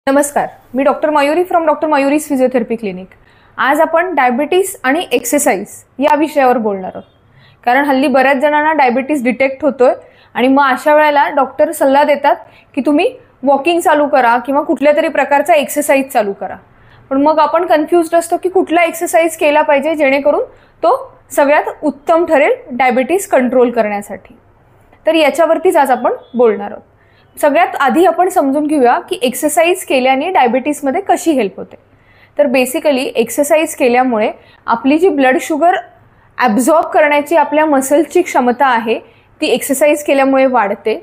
नमस्कार, मी doctor Mayuri from doctor Mayuri's physiotherapy clinic. आज आपण डायबिटीज आणि एक्सरसाइज या विषयावर बोलणार आहोत। कारण हल्ली बऱ्याच जणांना डायबिटीज डिटेक्ट होतोय आणि मग अशा वेळेला डॉक्टर सल्ला देतात की तुम्ही वॉकिंग चालू करा किंवा कुठल्या तरी प्रकारचा एक्सरसाइज चालू करा। पण मग आपण कन्फ्युज्ड असतो की कुठला एक्सरसाइज केला पाहिजे जेणेकरून तो सगळ्यात उत्तम ठरेल डायबिटीज कंट्रोल करण्यासाठी। तर याच्यावरतीच आज आपण बोलणार आहोत। सगळ्यात आधी आपण समजून घेऊया की एक्सरसाइज केल्याने डायबिटीजमध्ये कशी हेल्प होते। तर बेसिकली एक्सरसाइज केल्यामुळे आपली जी ब्लड शुगर ॲब्झॉर्ब करण्याची आपल्या मसल्सची क्षमता आहे ती एक्सरसाइज केल्यामुळे वाढते।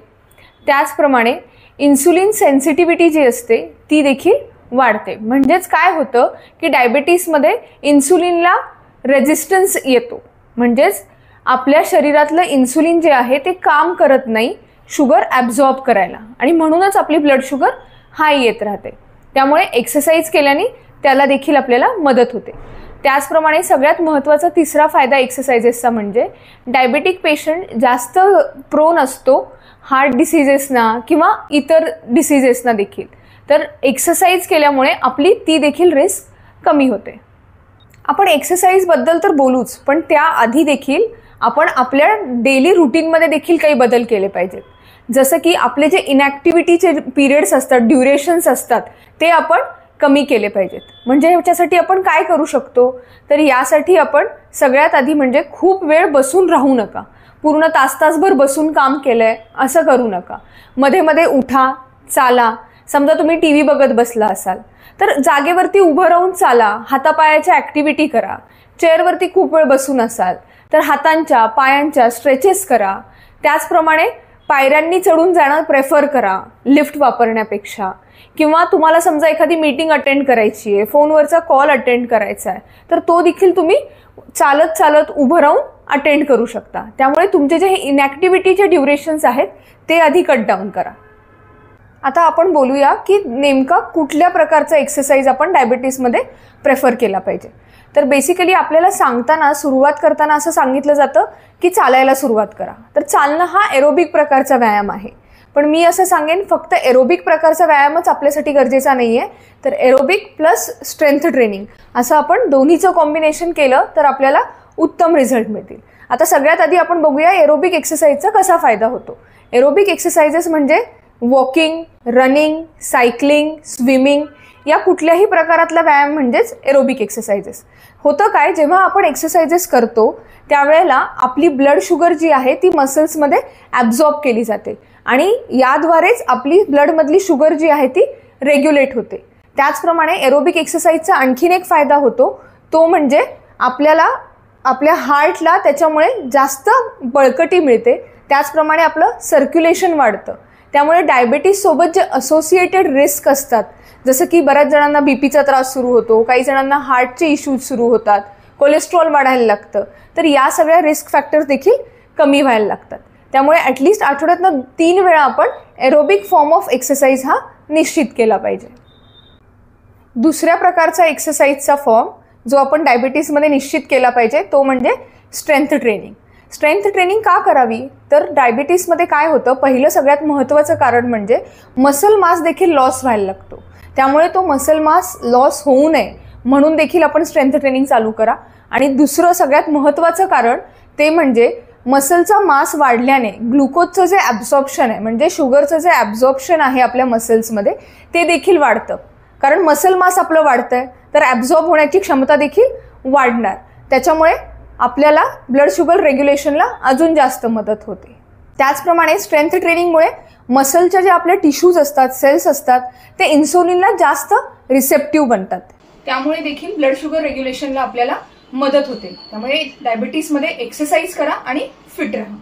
त्याचप्रमाणे इन्सुलिन सेन्सिटिव्हिटी जी असते ती देखील वाढते। म्हणजेच काय होतं की डायबिटीजमध्ये इन्सुलिनला रेजिस्टन्स येतो, म्हणजेच आपल्या शरीरातलं इन्सुलिन जे आहे ते काम करत नाही शुगर ॲब्झॉर्ब करायला आणि म्हणूनच आपली ब्लड शुगर हाय येत राहते। त्यामुळे एक्सरसाइज केल्याने त्याला देखील आपल्याला मदत होते। त्याचप्रमाणे सगळ्यात महत्त्वाचा तिसरा फायदा एक्सरसाइजेसचा म्हणजे डायबिटिक पेशंट जास्त प्रोन असतो हार्ट डिसीजेसना किंवा इतर डिसीजेसना देखील। तर एक्सरसाइज केल्यामुळे आपली ती देखील रिस्क कमी होते। आपण एक्सरसाइजबद्दल तर बोलूच, पण त्याआधी देखील आपण आपल्या डेली रुटीनमध्ये देखील काही बदल केले पाहिजेत। जसं की आपले जे इनॅक्टिव्हिटीचे पिरियड्स असतात, ड्युरेशन्स असतात, ते आपण कमी केले पाहिजेत। म्हणजे ह्याच्यासाठी आपण काय करू शकतो, तर यासाठी आपण सगळ्यात आधी म्हणजे खूप वेळ बसून राहू नका। पूर्ण तासभर बसून काम केलंय असं करू नका। मध्ये मध्ये उठा, चाला। समजा तुम्ही टीव्ही बघत बसला असाल तर जागेवरती उभं राहून चाला, हातापायाच्या ॲक्टिव्हिटी करा। चेअरवरती खूप वेळ बसून असाल तर हातांच्या पायांच्या स्ट्रेचेस करा। त्याचप्रमाणे पायऱ्यांनी चढून जाणं प्रेफर करा लिफ्ट वापरण्यापेक्षा। किंवा तुम्हाला समजा एखादी मीटिंग अटेंड करायची आहे, फोनवरचा कॉल अटेंड करायचा आहे, तर तो देखील तुम्ही चालत चालत उभं राहून अटेंड करू शकता। त्यामुळे तुमचे जे इनॅक्टिव्हिटीचे ड्युरेशन्स आहेत ते आधी कट डाऊन करा। आता आपण बोलूया की नेमका कुठल्या प्रकारचा एक्सरसाइज आपण डायबिटीजमध्ये प्रेफर केला पाहिजे। तर बेसिकली आपल्याला सांगताना सुरुवात करताना असं सांगितलं जातं की चालायला सुरुवात करा। तर चालणं हा एरोबिक प्रकारचा व्यायाम आहे, पण मी असं सांगेन फक्त एरोबिक प्रकारचा व्यायामच आपल्यासाठी गरजेचा नाही आहे, तर एरोबिक प्लस स्ट्रेंथ ट्रेनिंग असं आपण दोन्हीचं कॉम्बिनेशन केलं तर आपल्याला उत्तम रिझल्ट मिळतील। आता सगळ्यात आधी आपण बघूया एरोबिक एक्सरसाइजचा कसा फायदा होतो। एरोबिक एक्सरसाइजेस म्हणजे वॉकिंग, रनिंग, सायकलिंग, स्विमिंग या कुठल्याही प्रकारातला व्यायाम म्हणजेच एरोबिक एक्सरसाइजेस। होतं काय, जेव्हा आपण एक्सरसाइजेस करतो त्यावेळेला आपली ब्लड शुगर जी आहे ती मसल्समध्ये ॲब्झॉर्ब केली जाते आणि याद्वारेच आपली ब्लडमधली शुगर जी आहे ती रेग्युलेट होते। त्याचप्रमाणे एरोबिक एक्सरसाइजचा आणखीन एक फायदा होतो, तो म्हणजे आपल्याला आपल्या हार्टला त्याच्यामुळे जास्त बळकटी मिळते। त्याचप्रमाणे आपलं सर्क्युलेशन वाढतं। त्यामुळे डायबिटीजसोबत जे असोसिएटेड रिस्क असतात, जसं की बऱ्याच जणांना बीपीचा त्रास सुरू होतो, काही जणांना हार्टचे इश्यूज सुरू होतात, कोलेस्ट्रॉल वाढायला लागतं, तर या सगळ्या रिस्क फॅक्टर्स देखील कमी व्हायला लागतात। त्यामुळे ॲटलिस्ट आठवड्यातनं 3 वेळा आपण एरोबिक फॉर्म ऑफ एक्सरसाइज हा निश्चित केला पाहिजे। दुसऱ्या प्रकारचा एक्सरसाइजचा फॉर्म जो आपण डायबिटीजमध्ये निश्चित केला पाहिजे तो म्हणजे स्ट्रेंथ ट्रेनिंग। स्ट्रेंथ ट्रेनिंग का करावी, तर डायबिटीजमध्ये काय होतं, पहिलं सगळ्यात महत्त्वाचं कारण म्हणजे मसल मास देखील लॉस व्हायला लागतो। त्यामुळे तो मसल मास लॉस होऊ नये म्हणून देखील आपण स्ट्रेंथ ट्रेनिंग चालू करा। आणि दुसरं सगळ्यात महत्त्वाचं कारण ते म्हणजे मसलचा मास वाढल्याने ग्लुकोजचं जे ॲब्झॉर्प्शन आहे, म्हणजे शुगरचं जे ॲब्झॉर्प्शन आहे आपल्या मसल्समध्ये ते देखील वाढतं। कारण मसल मास आपलं वाढतंय तर ॲब्झॉर्ब होण्याची क्षमता देखील वाढणार। त्याच्यामुळे आपल्याला ब्लड शुगर रेग्युलेशनला अजून जास्त मदत होते। त्याचप्रमाणे स्ट्रेंथ ट्रेनिंगमुळे मसलच्या जे आपले टिश्यूज असतात, सेल्स असतात, ते इन्सुलिनला जास्त रिसेप्टिव्ह बनतात। त्यामुळे देखील ब्लड शुगर रेग्युलेशनला आपल्याला मदत होते। त्यामुळे डायबिटीजमध्ये एक्सरसाइज करा आणि फिट राहा।